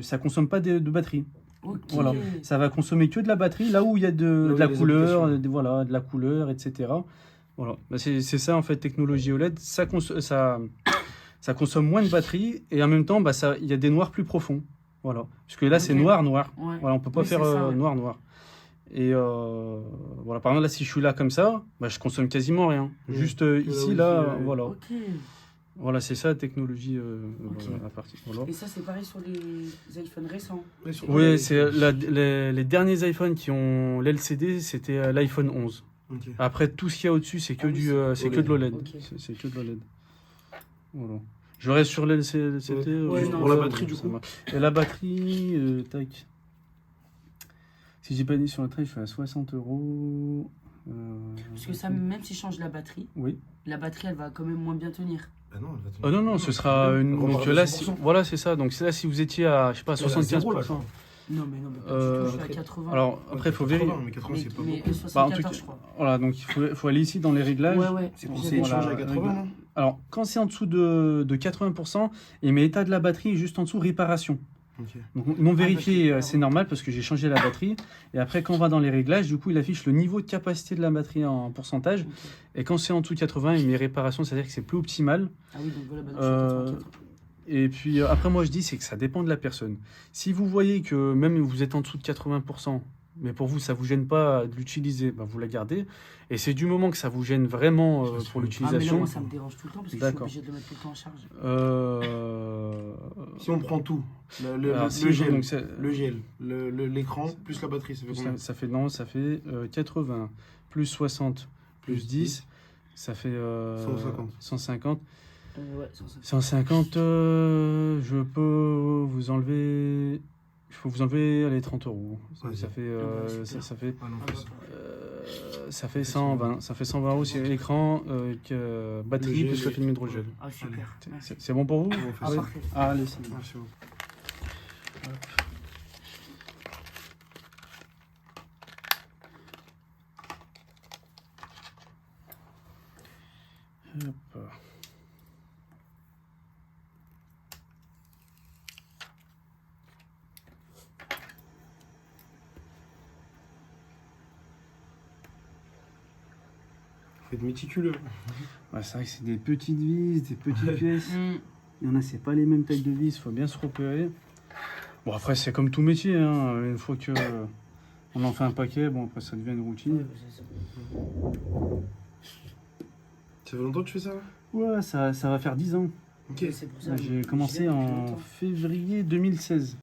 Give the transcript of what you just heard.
Ça consomme pas de batterie. Ok. Voilà, ça va consommer que de la batterie, là où il y a de la couleur, voilà, de la couleur, etc. Voilà, bah, c'est ça en fait, technologie OLED, ça consomme moins de batterie et en même temps, bah, il y a des noirs plus profonds. Voilà, parce que là c'est noir. Ouais. Voilà, on peut pas Oui, faire c'est ça, ouais. noir. Et voilà, par exemple là, si je suis là comme ça, bah, je consomme quasiment rien. Juste ici, là, voilà. Ok. Voilà, c'est ça la technologie, Ok. voilà, la partie. Voilà. Et ça, c'est pareil sur les iPhones récents. Oui, c'est les derniers iPhones qui ont l'LCD, c'était l'iPhone 11. Okay. Après, tout ce qu'il y a au-dessus, c'est que, c'est que de l'OLED. Okay. C'est que de l'OLED. Voilà. Je reste sur l'LCD. Pour la batterie, du coup. Et la batterie, tac. Si j'ai pas dit sur le trait, je suis à 60 €. Parce que ça, même si je change la batterie, oui. La batterie, elle va quand même moins bien tenir. Ah non, elle va tenir. Non, ce sera une. Donc là, voilà, c'est ça. Donc là, si vous étiez à, je sais pas, 75%. Non, mais je suis à 80. Alors, après, il faut vérifier. Mais 80, c'est pas beaucoup. 74, bah, en tout cas, je crois. Voilà, donc il faut aller ici dans les réglages. Ouais. C'est conseillé de changer à 80, non? Alors, quand c'est en dessous de 80%, il met état de la batterie juste en dessous réparation. Okay. Donc, non vérifié, c'est normal parce que j'ai changé la batterie. Et après, quand on va dans les réglages, du coup, il affiche le niveau de capacité de la batterie en pourcentage. Okay. Et quand c'est en dessous de 80, il met réparation, c'est-à-dire que c'est plus optimal. Ah oui, donc voilà, et puis après, moi, je dis, c'est que ça dépend de la personne. Si vous voyez que même vous êtes en dessous de 80%, mais pour vous, ça ne vous gêne pas de l'utiliser, bah, vous la gardez. Et c'est du moment que ça vous gêne vraiment pour l'utilisation. Moi, ça me dérange tout le temps parce que je suis obligé de le mettre tout le temps en charge. Si on prend tout, le gel, l'écran, plus la batterie, ça fait combien? Ça fait 80, plus 60, plus 10, ça fait 150. 150, je peux vous enlever... Il faut vous enlever les 30 €. Ça fait 120. Ça fait 120 € sur l'écran, batterie plus le film hydrogène. Ah, super. C'est bon pour vous? Allez, c'est bon. Hop. Faut être méticuleux. Ouais, c'est vrai que c'est des petites vis, des petites pièces. Il y en a, c'est pas les mêmes tailles de vis, il faut bien se repérer. Bon, après, c'est comme tout métier, hein. Une fois que on en fait un paquet, bon, après, ça devient une routine. Ça fait longtemps que tu fais ça, là? Ouais, ça va faire 10 ans. Ok. J'ai commencé en février 2016.